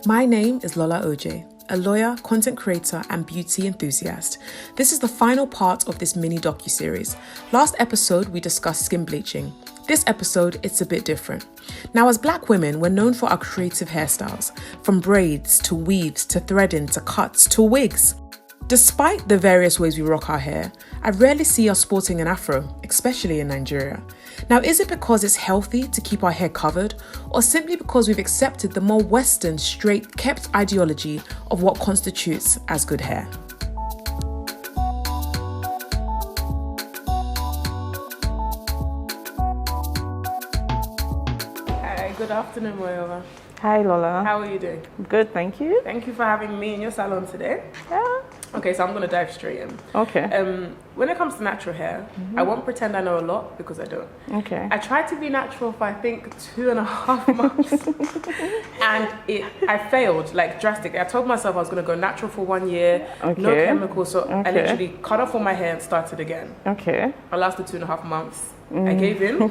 My name is Lola OJ, a lawyer, content creator, and beauty enthusiast. This is the final part of this mini docuseries. Last episode, we discussed skin bleaching. This episode, it's a bit different. Now, as Black women, we're known for our creative hairstyles, from braids to weaves to threading to cuts to wigs. Despite the various ways we rock our hair, I rarely see us sporting an afro, especially in Nigeria. Now, is it because it's healthy to keep our hair covered, or simply because we've accepted the more Western, straight-kept ideology of what constitutes as good hair? Hi, good afternoon, Moyola. Hi, Lola. How are you doing? Good, thank you. Thank you for having me in your salon today. Yeah. Okay, so I'm going to dive straight in. Okay. When it comes to natural hair, I won't pretend I know a lot because I don't. Okay. I tried to be natural for I think 2.5 months and I failed like drastically. I told myself I was going to go natural for 1 year, no chemicals, so I literally cut off all my hair and started again. Okay. I lasted 2.5 months. I gave in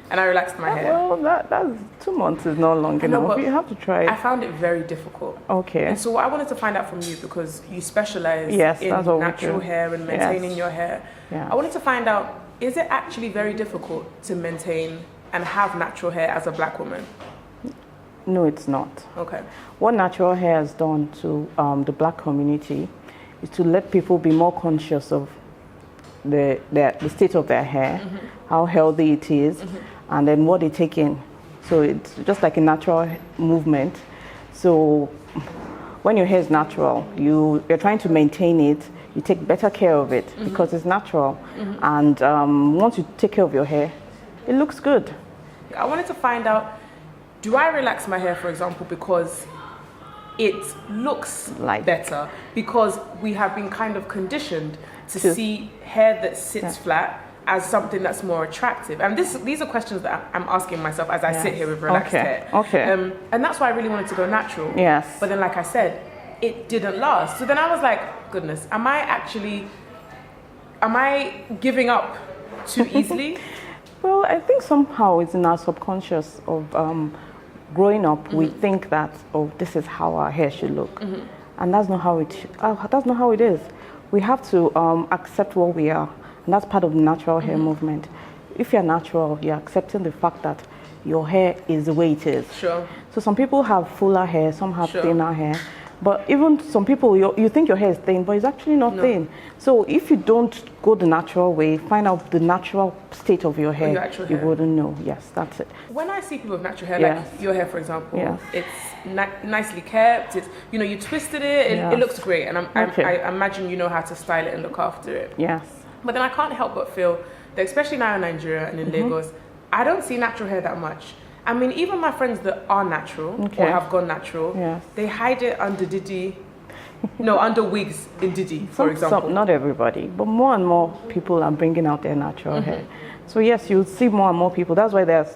and I relaxed my hair. Well, that's 2 months is not long enough. You have to try it. I found it very difficult. Okay. And so what I wanted to find out from you, because you specialize in natural hair and maintaining your hair, I wanted to find out, is it actually very difficult to maintain and have natural hair as a Black woman? No, it's not. Okay. What natural hair has done to the Black community is to let people be more conscious of the state of their hair, how healthy it is, and then what they take in. So it's just like a natural movement. So when your hair is natural, you're trying to maintain it, you take better care of it because it's natural. And once you take care of your hair, it looks good. I wanted to find out, do I relax my hair, for example, because it looks like better? Because we have been kind of conditioned to see hair that sits flat as something that's more attractive. And these are questions that I'm asking myself as I sit here with relaxed hair. Okay. And that's why I really wanted to go natural. Yes. But then, like I said, it didn't last. So then I was like, goodness, am I giving up too easily? Well, I think somehow it's in our subconscious of growing up, we think that, oh, this is how our hair should look. And that's not how it is. We have to accept what we are, and that's part of the natural hair movement. If you're natural, you're accepting the fact that your hair is the way it is. Sure. So some people have fuller hair, some have thinner hair, but even some people, you think your hair is thin, but it's actually not thin. So if you don't go the natural way, find out the natural state of your hair, you wouldn't know. Yes, that's it. When I see people with natural hair, like your hair, for example, it's nicely kept. It's, you twisted it. It looks great, and I imagine you know how to style it and look after it. Yes. But then I can't help but feel that, especially now in Nigeria and in Lagos, I don't see natural hair that much. I mean, even my friends that are natural or have gone natural, they hide it under under wigs in Diddy, for example. Not everybody, but more and more people are bringing out their natural hair. So yes, you'll see more and more people. That's why there's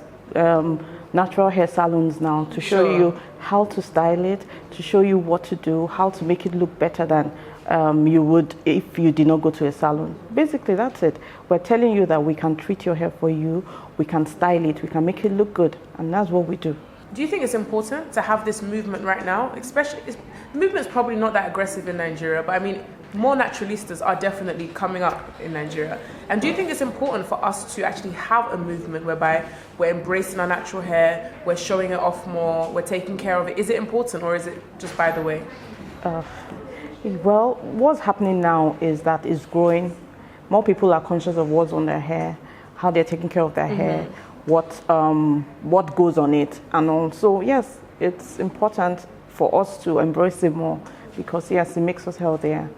natural hair salons now to show you how to style it, to show you what to do, how to make it look better than you would if you did not go to a salon. Basically, that's it. We're telling you that we can treat your hair for you, we can style it, we can make it look good, and that's what we do. Do you think it's important to have this movement right now? Especially, movement's probably not that aggressive in Nigeria, but I mean, more naturalistas are definitely coming up in Nigeria. And do you think it's important for us to actually have a movement whereby we're embracing our natural hair, we're showing it off more, we're taking care of it? Is it important, or is it just by the way? Well, what's happening now is that it's growing. More people are conscious of what's on their hair, how they're taking care of their hair, what goes on it. And also, yes, it's important for us to embrace it more because, yes, it makes us healthier.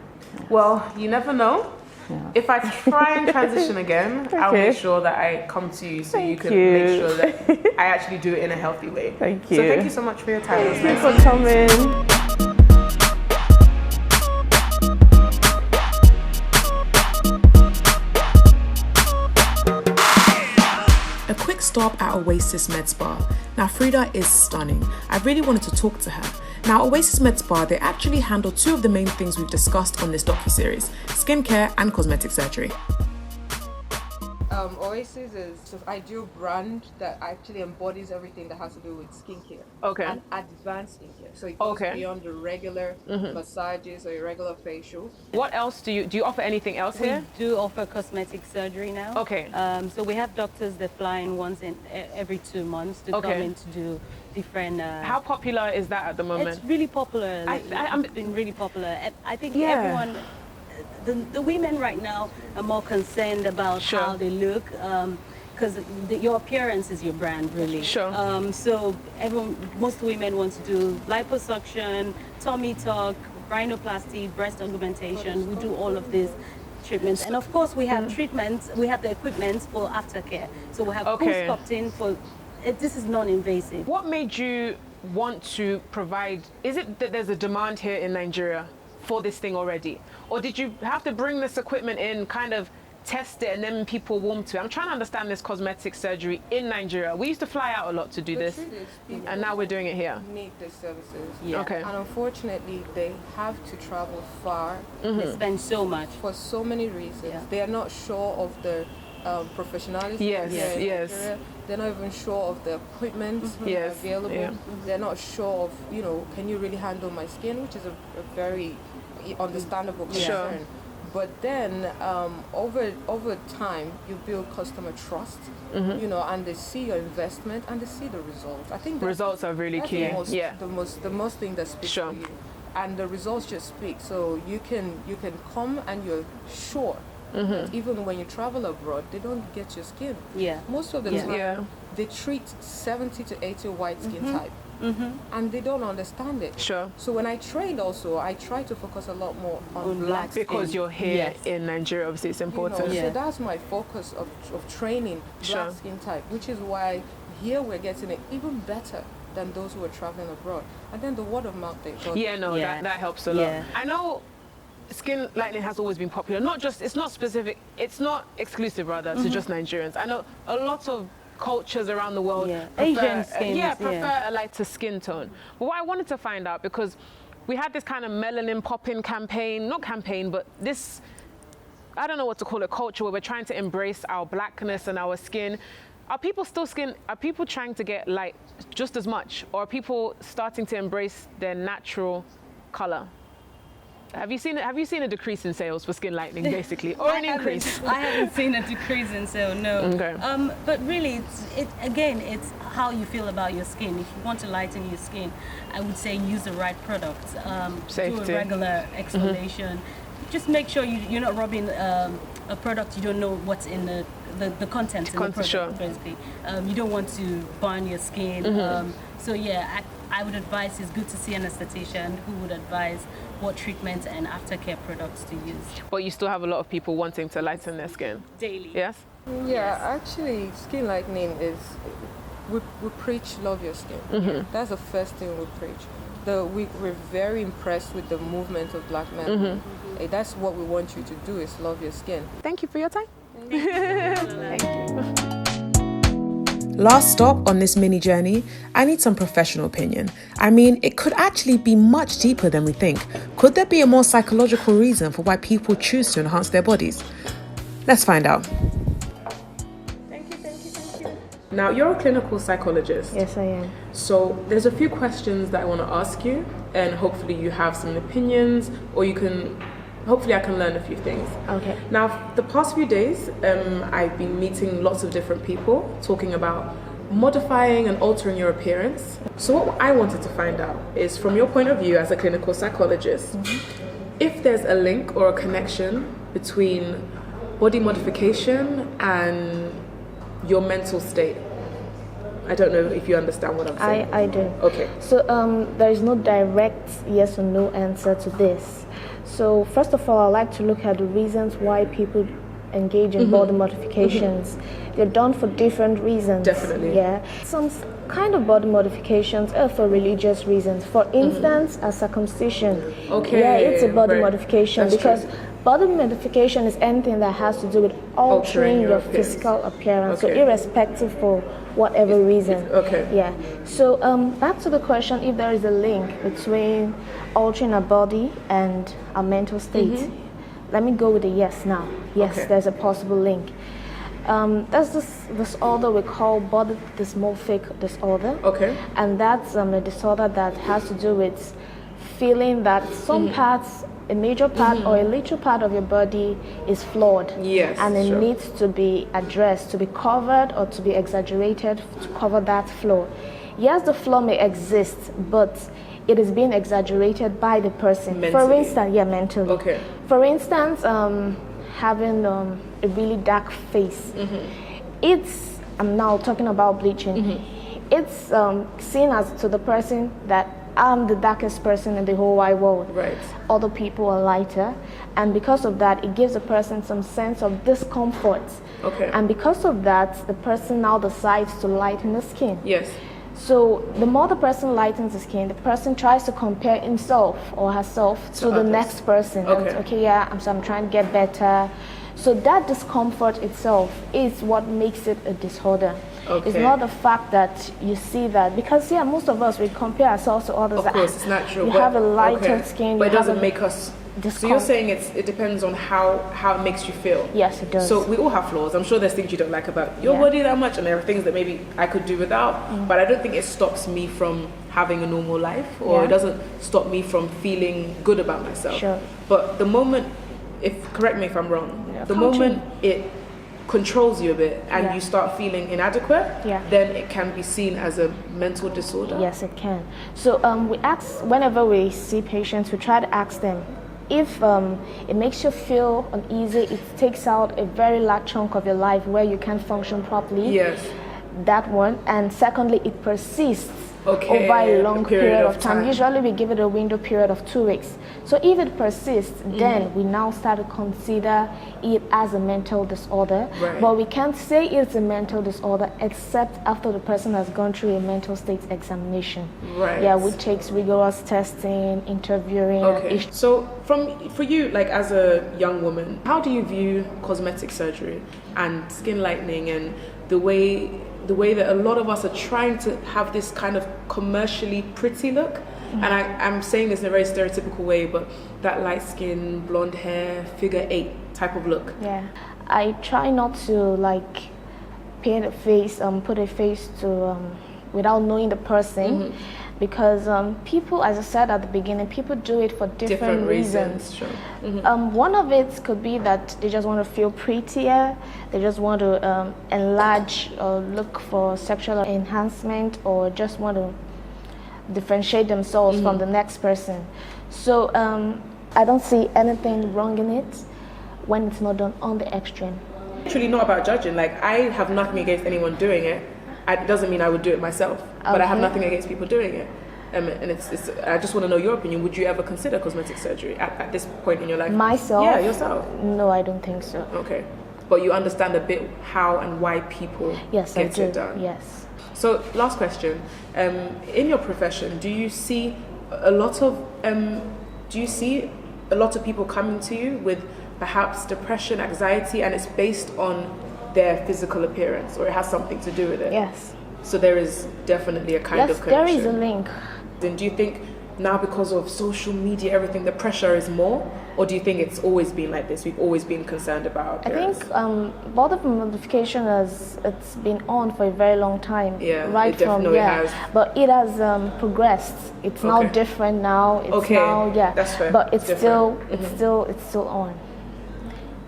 Well, you never know. Yeah. If I try and transition again, I'll make sure that I come to you so you can make sure that I actually do it in a healthy way. Thank you. So thank you so much for your time. Thank you for coming. A quick stop at Oasis Med Spa. Now, Frida is stunning. I really wanted to talk to her. Now, Oasis Med Spa, they actually handle two of the main things we've discussed on this docuseries: skincare and cosmetic surgery. Oasis is the ideal brand that actually embodies everything that has to do with skincare. Okay. And advanced skincare. So it goes beyond the regular massages or your regular facial. What else do you offer anything else here? We do offer cosmetic surgery now. Okay. So we have doctors that fly in once in every 2 months to come in to do different. How popular is that at the moment? It's really popular. It's been really popular. I think everyone. The women right now are more concerned about how they look, because your appearance is your brand, really. Sure. So most women want to do liposuction, tummy tuck, rhinoplasty, breast augmentation. We do all of these treatments, and of course we have treatments. We have the equipment for aftercare. So we have full sculpting for. This is non-invasive. What made you want to provide? Is it that there's a demand here in Nigeria for this thing already, or did you have to bring this equipment in, kind of test it, and then people warm to it? I'm trying to understand this cosmetic surgery in Nigeria. We used to fly out a lot to do this, and now we're doing it here. Need the services. Yeah. Okay. And unfortunately, they have to travel far They spend so much. for so many reasons. Yeah. They are not sure of the professionalism. Yes, here in yes. Nigeria. They're not even sure of the equipment Yes, available. yeah. They're not sure of, can you really handle my skin, which is a very understandable concern. Sure. But then over time, you build customer trust, and they see your investment and they see the results. I think Results are really that's key. the most thing that speaks Sure. for you, and the results just speak. So you can come and you're sure. That even when you travel abroad, they don't get your skin. Yeah. Most of the time, they treat 70 to 80 white skin type. And they don't understand it. Sure. So when I trained also, I try to focus a lot more on black skin. Because you're here in Nigeria, obviously it's important. So that's my focus of training black skin type, which is why here we're getting it even better than those who are traveling abroad. And then the word of mouth thing. That helps a lot. I know skin lightening has always been popular. It's not exclusive rather to just Nigerians. I know a lot of cultures around the world Asian skins, prefer a lighter skin tone. But what I wanted to find out, because we had this kind of melanin popping campaign, not campaign, but this, I don't know what to call it, culture where we're trying to embrace our blackness and our skin. Are people trying to get light just as much, or are people starting to embrace their natural color? Have you seen a decrease in sales for skin lightening, basically, or an increase? I haven't seen a decrease in sale, no. Okay. But really, it's how you feel about your skin. If you want to lighten your skin, I would say use the right product. Do a regular exfoliation. Just make sure you're not rubbing a product you don't know what's in the contents in the product, basically. You don't want to burn your skin. So I would advise, it's good to see an esthetician who would advise what treatments and aftercare products to use. But you still have a lot of people wanting to lighten their skin. Daily. Yes? Yeah, actually, skin lightening is, we preach love your skin. That's the first thing we preach. We're very impressed with the movement of black men. That's what we want you to do, is love your skin. Thank you for your time. Thank you. Last stop on this mini journey, I need some professional opinion. I mean, it could actually be much deeper than we think. Could there be a more psychological reason for why people choose to enhance their bodies? Let's find out. Thank you. Now, you're a clinical psychologist. Yes, I am. So there's a few questions that I want to ask you, and hopefully you have some opinions, or hopefully I can learn a few things. Okay. Now, the past few days, I've been meeting lots of different people talking about modifying and altering your appearance. So what I wanted to find out is, from your point of view as a clinical psychologist, if there's a link or a connection between body modification and your mental state. I don't know if you understand what I'm saying. I do. Okay. So there is no direct yes or no answer to this. So first of all, I like to look at the reasons why people engage in body modifications. They're done for different reasons. Definitely. Yeah. Some kind of body modifications are for religious reasons. For instance, a circumcision. Okay. Yeah, it's a body right. modification. That's because true. body modification is anything that has to do with altering your physical appearance. Okay. So irrespective for whatever reason. Okay. Yeah. So back to the question, if there is a link between altering our body and our mental state. Let me go with a yes now. Yes, Okay. there's a possible link. There's this disorder we call body dysmorphic disorder. Okay. And that's a disorder that has to do with feeling that some parts, a major part or a little part of your body is flawed. Yes. And it needs to be addressed, to be covered or to be exaggerated to cover that flaw. Yes, the flaw may exist, but it is being exaggerated by the person. Mentally. For instance, mentally. Okay. For instance, having a really dark face. It's, I'm now talking about bleaching. It's seen as to the person that I'm the darkest person in the whole wide world. Right. Other people are lighter, and because of that, it gives a person some sense of discomfort. Okay. And because of that, the person now decides to lighten the skin. Yes. So the more the person lightens the skin, the person tries to compare himself or herself to the others. next person. Okay. And, I'm trying to get better. So that discomfort itself is what makes it a disorder. Okay. It's not the fact that you see that, because most of us, we compare ourselves to others. Of course, it's natural. You have a lighter skin. But it doesn't make us. So you're discomfort. saying it depends on how it makes you feel. Yes, it does. So we all have flaws. I'm sure there's things you don't like about your body that much, and there are things that maybe I could do without. But I don't think it stops me from having a normal life, or it doesn't stop me from feeling good about myself. Sure. But the moment, correct me if I'm wrong, the moment it controls you a bit and you start feeling inadequate, then it can be seen as a mental disorder. Yes, it can. So we ask, whenever we see patients, we try to ask them, if it makes you feel uneasy, it takes out a very large chunk of your life where you can't function properly. Yes. That one. And secondly, it persists over a long period of time. time. Usually we give it a window period of 2 weeks. So if it persists, then we now start to consider it as a mental disorder. Right. But we can't say it's a mental disorder except after the person has gone through a mental state examination. Right. Yeah, which takes rigorous testing, interviewing. Okay. So for you, like as a young woman, how do you view cosmetic surgery and skin lightening and the way that a lot of us are trying to have this kind of commercially pretty look? And I'm saying this in a very stereotypical way, but that light skin, blonde hair, figure 8 type of look. Yeah, I try not to paint a face, put a face to without knowing the person, because people, as I said at the beginning, people do it for different reasons. Sure. One of it could be that they just want to feel prettier, they just want to enlarge or look for sexual enhancement, or just want to differentiate themselves from the next person. So I don't see anything wrong in it when it's not done on the extreme. Actually, not about judging. Like, I have nothing against anyone doing it. It doesn't mean I would do it myself, but I have nothing against people doing it. And it's I just want to know your opinion. Would you ever consider cosmetic surgery at this point in your life? Myself? Yeah, yourself. No, I don't think so. Okay. But you understand a bit how and why people Yes, get I do. it done? Yes. So, last question. In your profession, do you see a lot of people coming to you with perhaps depression, anxiety, and it's based on their physical appearance, or it has something to do with it? Yes. So there is definitely a kind of Yes, there connection. is a link. Then do you think now, because of social media, everything, the pressure is more? Or do you think it's always been like this? We've always been concerned about I appearance? think body modification it's been on for a very long time. Yeah, right it definitely has. But it has progressed. It's now different now. It's now that's fair. But it's different. it's still on.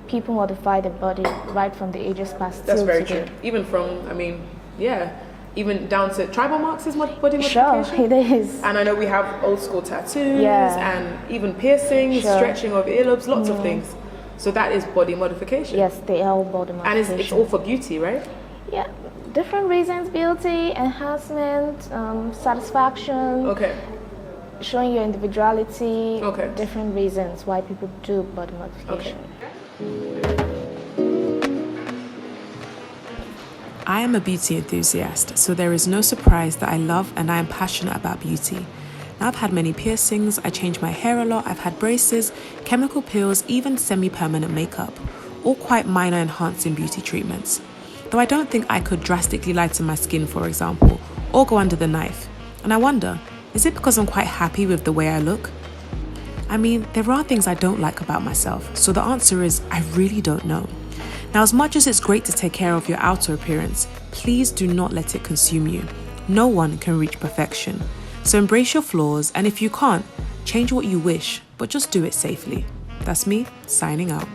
People modify their body right from the ages past. That's till very today. true. Even from, even down to tribal marks is body modification. Sure, it is. And I know we have old school tattoos Yeah. and even piercings, Sure. stretching of earlobes, lots of things. So that is body modification. Yes, they are body modification. And it's all for beauty, right? Yeah, different reasons: beauty, enhancement, satisfaction. Okay. Showing your individuality. Okay. Different reasons why people do body modification. I am a beauty enthusiast, so there is no surprise that I love and I am passionate about beauty. Now, I've had many piercings, I change my hair a lot, I've had braces, chemical peels, even semi-permanent makeup, all quite minor enhancing beauty treatments. Though I don't think I could drastically lighten my skin, for example, or go under the knife. And I wonder, is it because I'm quite happy with the way I look? I mean, there are things I don't like about myself, so the answer is I really don't know. Now, as much as it's great to take care of your outer appearance, please do not let it consume you. No one can reach perfection. So embrace your flaws, and if you can't, change what you wish, but just do it safely. That's me, signing out.